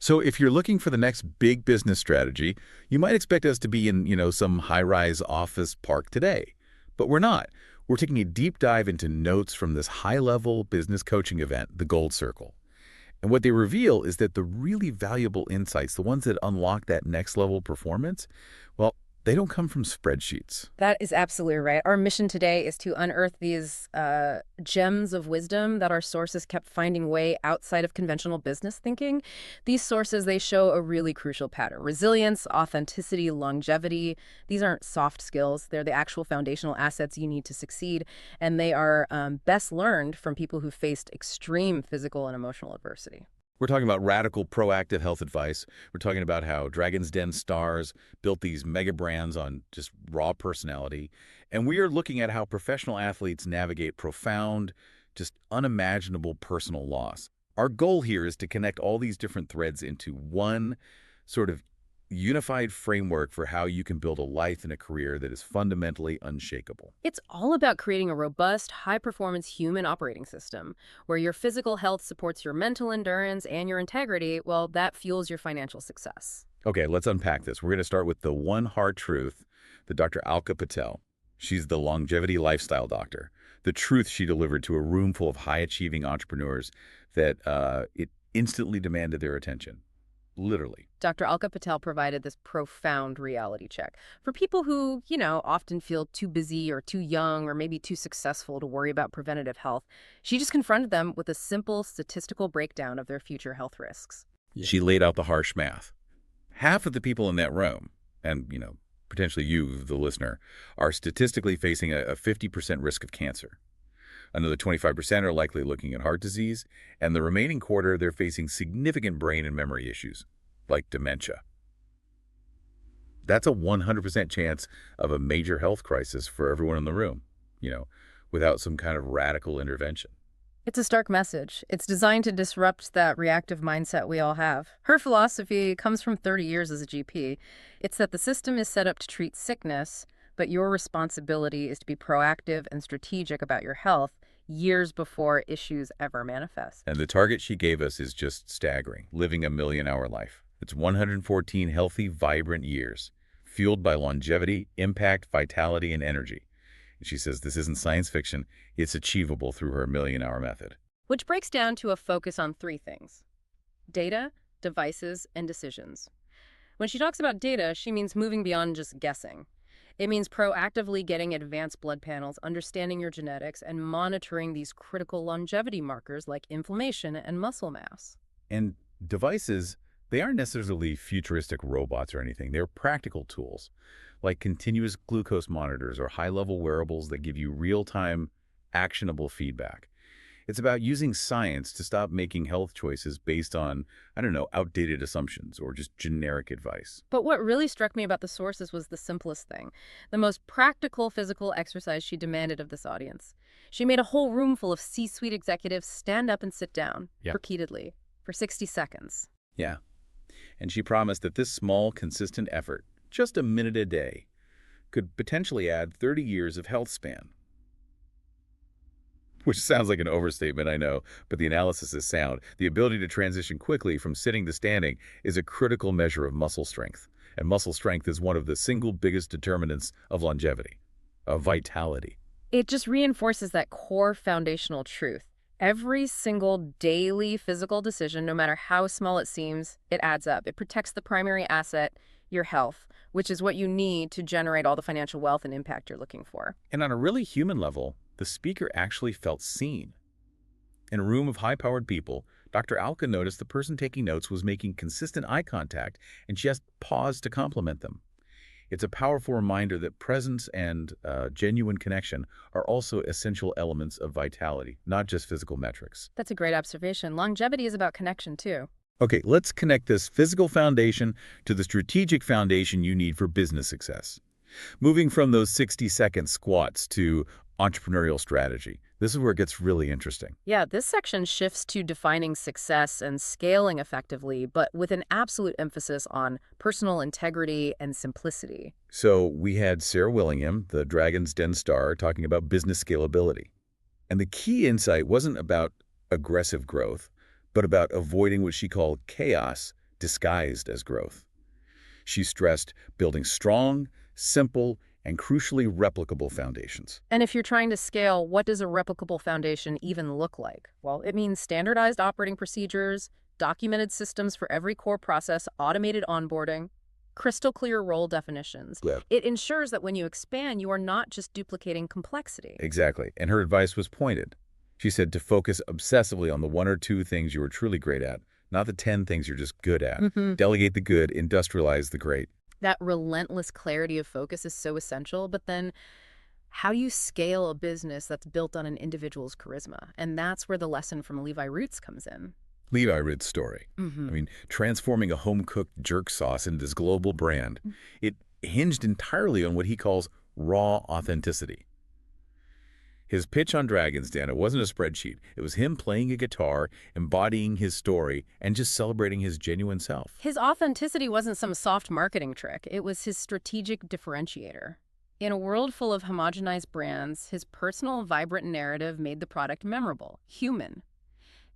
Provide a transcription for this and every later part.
So if you're looking for the next big business strategy, you might expect us to be in, some high-rise office park today. But we're not. We're taking a deep dive into notes from this high-level business coaching event, the Gold Circle. And what they reveal is that the really valuable insights, the ones that unlock that next level performance, well, they don't come from spreadsheets. That is absolutely right. Our mission today is to unearth these gems of wisdom that our sources kept finding way outside of conventional business thinking. These sources, they show a really crucial pattern. Resilience, authenticity, longevity. These aren't soft skills. They're the actual foundational assets you need to succeed. And they are best learned from people who faced extreme physical and emotional adversity. We're talking about radical, proactive health advice. We're talking about how Dragon's Den stars built these mega brands on just raw personality. And we are looking at how professional athletes navigate profound, just unimaginable personal loss. Our goal here is to connect all these different threads into one sort of unified framework for how you can build a life and a career that is fundamentally unshakable. It's all about creating a robust, high-performance human operating system where your physical health supports your mental endurance and your integrity. Well, that fuels your financial success. Okay, let's unpack this. We're going to start with the one hard truth that Dr. Alka Patel, she's the longevity lifestyle doctor, the truth she delivered to a room full of high-achieving entrepreneurs that it instantly demanded their attention. Literally. Dr. Alka Patel provided this profound reality check. For people who, often feel too busy or too young or maybe too successful to worry about preventative health, she just confronted them with a simple statistical breakdown of their future health risks. She laid out the harsh math. Half of the people in that room, and, potentially you, the listener, are statistically facing a 50% risk of cancer. Another 25% are likely looking at heart disease, and the remaining quarter, they're facing significant brain and memory issues, like dementia. That's a 100% chance of a major health crisis for everyone in the room, without some kind of radical intervention. It's a stark message. It's designed to disrupt that reactive mindset we all have. Her philosophy comes from 30 years as a GP. It's that the system is set up to treat sickness, but your responsibility is to be proactive and strategic about your health years before issues ever manifest. And the target she gave us is just staggering, living a million-hour life. It's 114 healthy, vibrant years, fueled by longevity, impact, vitality, and energy. And she says this isn't science fiction. It's achievable through her million-hour method. Which breaks down to a focus on three things: data, devices, and decisions. When she talks about data, she means moving beyond just guessing. It means proactively getting advanced blood panels, understanding your genetics, and monitoring these critical longevity markers like inflammation and muscle mass. And devices, they aren't necessarily futuristic robots or anything. They're practical tools, like continuous glucose monitors or high-level wearables that give you real-time, actionable feedback. It's about using science to stop making health choices based on, outdated assumptions or just generic advice. But what really struck me about the sources was the simplest thing, the most practical physical exercise she demanded of this audience. She made a whole room full of C-suite executives stand up and sit down, repeatedly, for 60 seconds. Yeah. And she promised that this small, consistent effort, just a minute a day, could potentially add 30 years of health span. Which sounds like an overstatement, I know, but the analysis is sound. The ability to transition quickly from sitting to standing is a critical measure of muscle strength. And muscle strength is one of the single biggest determinants of longevity, of vitality. It just reinforces that core foundational truth. Every single daily physical decision, no matter how small it seems, it adds up. It protects the primary asset, your health, which is what you need to generate all the financial wealth and impact you're looking for. And on a really human level, the speaker actually felt seen. In a room of high-powered people, Dr. Alka noticed the person taking notes was making consistent eye contact and just paused to compliment them. It's a powerful reminder that presence and genuine connection are also essential elements of vitality, not just physical metrics. That's a great observation. Longevity is about connection, too. Okay, let's connect this physical foundation to the strategic foundation you need for business success. Moving from those 60-second squats to entrepreneurial strategy. This is where it gets really interesting. Yeah, this section shifts to defining success and scaling effectively, but with an absolute emphasis on personal integrity and simplicity. So we had Sarah Willingham, the Dragon's Den star, talking about business scalability. And the key insight wasn't about aggressive growth, but about avoiding what she called chaos disguised as growth. She stressed building strong, simple, and crucially replicable foundations. And if you're trying to scale, what does a replicable foundation even look like? Well, it means standardized operating procedures, documented systems for every core process, automated onboarding, crystal clear role definitions. Yeah. It ensures that when you expand, you are not just duplicating complexity. Exactly. And her advice was pointed. She said to focus obsessively on the one or two things you are truly great at, not the 10 things you're just good at. Delegate the good, industrialize the great. That relentless clarity of focus is so essential, but then how do you scale a business that's built on an individual's charisma? And that's where the lesson from Levi Roots comes in. Levi Roots' story. I mean, transforming a home-cooked jerk sauce into this global brand, it hinged entirely on what he calls raw authenticity. His pitch on Dragon's Den, it wasn't a spreadsheet. It was him playing a guitar, embodying his story, and just celebrating his genuine self. His authenticity wasn't some soft marketing trick. It was his strategic differentiator. In a world full of homogenized brands, his personal, vibrant narrative made the product memorable, human.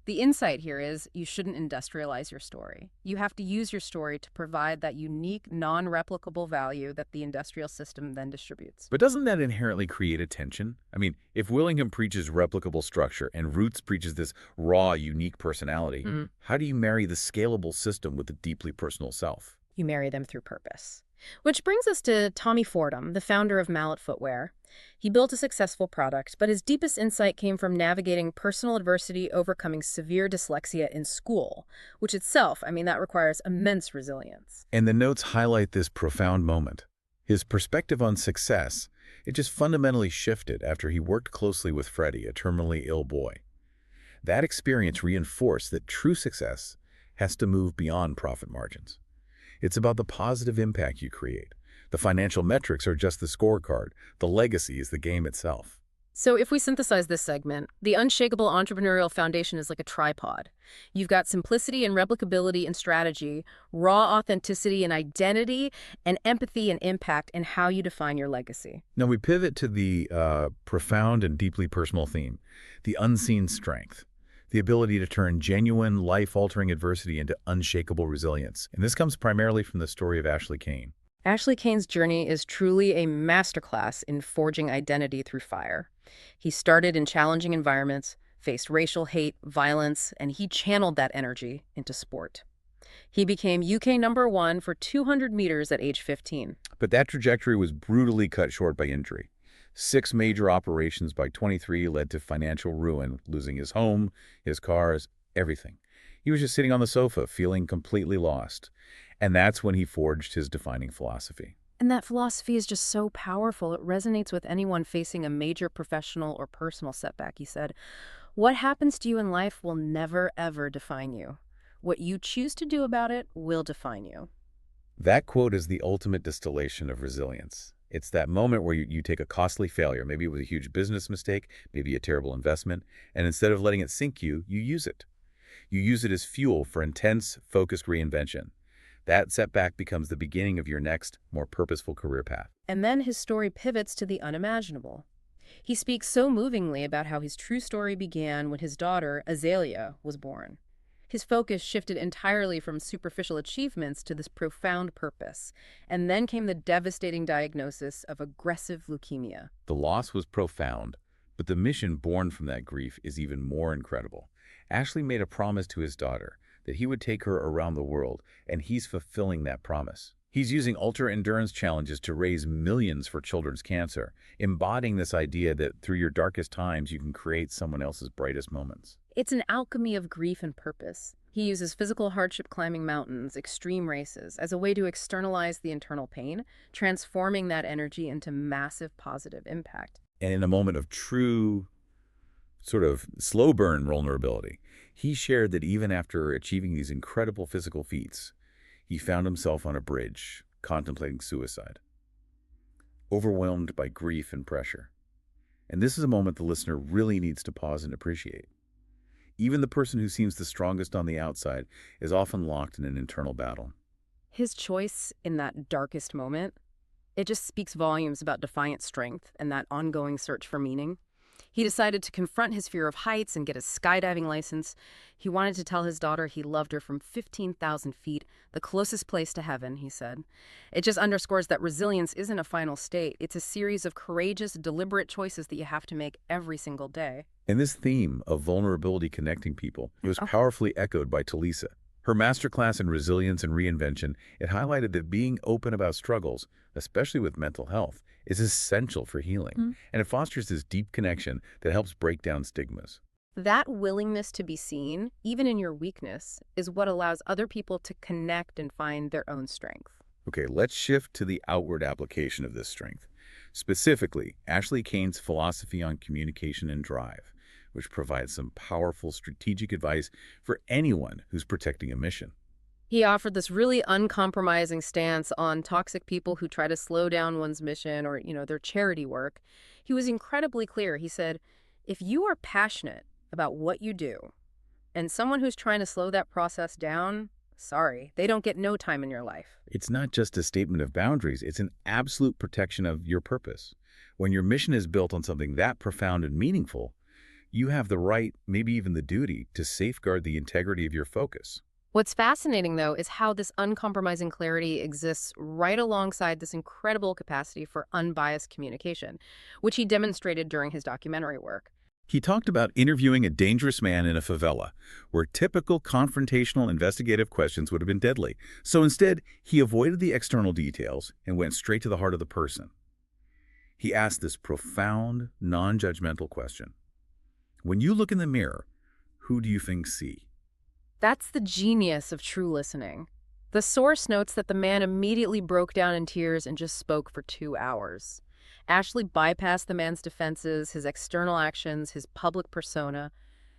The insight here is you shouldn't industrialize your story. You have to use your story to provide that unique, non-replicable value that the industrial system then distributes. But doesn't that inherently create a tension? I mean, if Willingham preaches replicable structure and Roots preaches this raw, unique personality, how do you marry the scalable system with the deeply personal self? You marry them through purpose. Which brings us to Tommy Fordham, the founder of Mallet Footwear. He built a successful product, but his deepest insight came from navigating personal adversity, overcoming severe dyslexia in school, which itself, that requires immense resilience. And the notes highlight this profound moment. His perspective on success, it just fundamentally shifted after he worked closely with Freddie, a terminally ill boy. That experience reinforced that true success has to move beyond profit margins. It's about the positive impact you create. The financial metrics are just the scorecard. The legacy is the game itself. So if we synthesize this segment, the unshakable entrepreneurial foundation is like a tripod. You've got simplicity and replicability and strategy, raw authenticity and identity, and empathy and impact in how you define your legacy. Now we pivot to the profound and deeply personal theme, the unseen strength. The ability to turn genuine, life-altering adversity into unshakable resilience. And this comes primarily from the story of Ashlie Cain. Ashlie Cain's journey is truly a masterclass in forging identity through fire. He started in challenging environments, faced racial hate, violence, and he channeled that energy into sport. He became UK #1 for 200 meters at age 15. But that trajectory was brutally cut short by injury. 6 major operations by 23 led to financial ruin, losing his home, his cars, everything. He was just sitting on the sofa, feeling completely lost. And that's when he forged his defining philosophy. And that philosophy is just so powerful. It resonates with anyone facing a major professional or personal setback. He said, "What happens to you in life will never, ever define you. What you choose to do about it will define you." That quote is the ultimate distillation of resilience. It's that moment where you take a costly failure, maybe it was a huge business mistake, maybe a terrible investment, and instead of letting it sink you, you use it. You use it as fuel for intense, focused reinvention. That setback becomes the beginning of your next, more purposeful career path. And then his story pivots to the unimaginable. He speaks so movingly about how his true story began when his daughter, Azalea, was born. His focus shifted entirely from superficial achievements to this profound purpose. And then came the devastating diagnosis of aggressive leukemia. The loss was profound, but the mission born from that grief is even more incredible. Ashlie made a promise to his daughter that he would take her around the world, and he's fulfilling that promise. He's using ultra-endurance challenges to raise millions for children's cancer, embodying this idea that through your darkest times, you can create someone else's brightest moments. It's an alchemy of grief and purpose. He uses physical hardship climbing mountains, extreme races, as a way to externalize the internal pain, transforming that energy into massive positive impact. And in a moment of true, sort of slow burn vulnerability, he shared that even after achieving these incredible physical feats, he found himself on a bridge, contemplating suicide, overwhelmed by grief and pressure. And this is a moment the listener really needs to pause and appreciate. Even the person who seems the strongest on the outside is often locked in an internal battle. His choice in that darkest moment, it just speaks volumes about defiant strength and that ongoing search for meaning. He decided to confront his fear of heights and get his skydiving license. He wanted to tell his daughter he loved her from 15,000 feet, the closest place to heaven, he said. It just underscores that resilience isn't a final state. It's a series of courageous, deliberate choices that you have to make every single day. And this theme of vulnerability connecting people, it was powerfully echoed by Tulisa. Her masterclass in resilience and reinvention, it highlighted that being open about struggles, especially with mental health, is essential for healing. And it fosters this deep connection that helps break down stigmas. That willingness to be seen, even in your weakness, is what allows other people to connect and find their own strength. Okay, let's shift to the outward application of this strength. Specifically, Ashlie Cain's philosophy on communication and drive, which provides some powerful strategic advice for anyone who's protecting a mission. He offered this really uncompromising stance on toxic people who try to slow down one's mission or, their charity work. He was incredibly clear. He said, if you are passionate about what you do and someone who's trying to slow that process down, sorry, they don't get no time in your life. It's not just a statement of boundaries, it's an absolute protection of your purpose. When your mission is built on something that profound and meaningful, you have the right, maybe even the duty, to safeguard the integrity of your focus. What's fascinating, though, is how this uncompromising clarity exists right alongside this incredible capacity for unbiased communication, which he demonstrated during his documentary work. He talked about interviewing a dangerous man in a favela, where typical confrontational investigative questions would have been deadly. So instead, he avoided the external details and went straight to the heart of the person. He asked this profound, non-judgmental question. When you look in the mirror, who do you think see? That's the genius of true listening. The source notes that the man immediately broke down in tears and just spoke for 2 hours. Ashlie bypassed the man's defenses, his external actions, his public persona,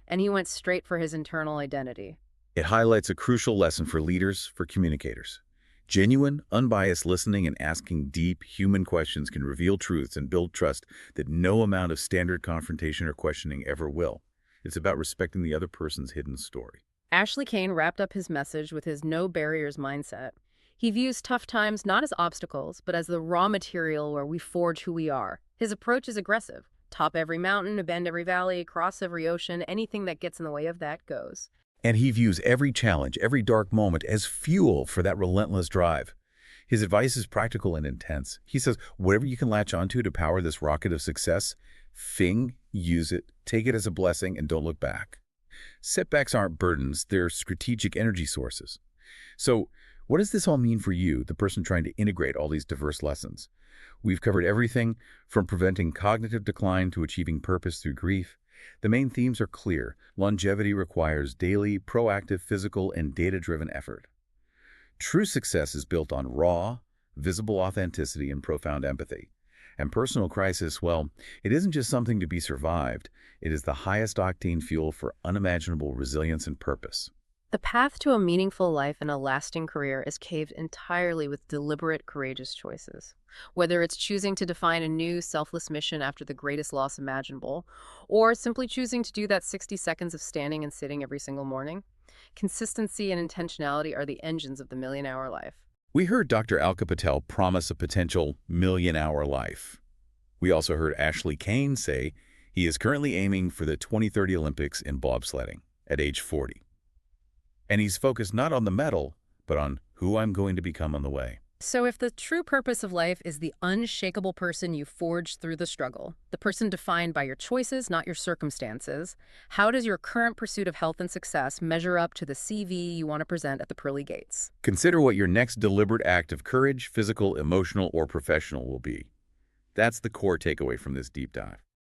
and he went straight for his internal identity. It highlights a crucial lesson for leaders, for communicators. Genuine, unbiased listening and asking deep, human questions can reveal truths and build trust that no amount of standard confrontation or questioning ever will. It's about respecting the other person's hidden story. Ashlie Cain wrapped up his message with his no barriers mindset. He views tough times not as obstacles, but as the raw material where we forge who we are. His approach is aggressive. Top every mountain, bend every valley, cross every ocean, anything that gets in the way of that goes. And he views every challenge, every dark moment as fuel for that relentless drive. His advice is practical and intense. He says, whatever you can latch onto to power this rocket of success, use it, take it as a blessing, and don't look back. Setbacks aren't burdens, they're strategic energy sources. So, what does this all mean for you, the person trying to integrate all these diverse lessons? We've covered everything from preventing cognitive decline to achieving purpose through grief. The main themes are clear. Longevity requires daily, proactive, physical, and data-driven effort. True success is built on raw, visible authenticity and profound empathy. And personal crisis, well, it isn't just something to be survived. It is the highest octane fuel for unimaginable resilience and purpose. The path to a meaningful life and a lasting career is paved entirely with deliberate, courageous choices. Whether it's choosing to define a new, selfless mission after the greatest loss imaginable, or simply choosing to do that 60 seconds of standing and sitting every single morning, consistency and intentionality are the engines of the million-hour life. We heard Dr. Alka Patel promise a potential million-hour life. We also heard Ashlie Cain say he is currently aiming for the 2030 Olympics in bobsledding at age 40. And he's focused not on the medal, but on who I'm going to become on the way. So if the true purpose of life is the unshakable person you forged through the struggle, the person defined by your choices, not your circumstances, how does your current pursuit of health and success measure up to the CV you want to present at the pearly gates? Consider what your next deliberate act of courage, physical, emotional, or professional will be. That's the core takeaway from this deep dive.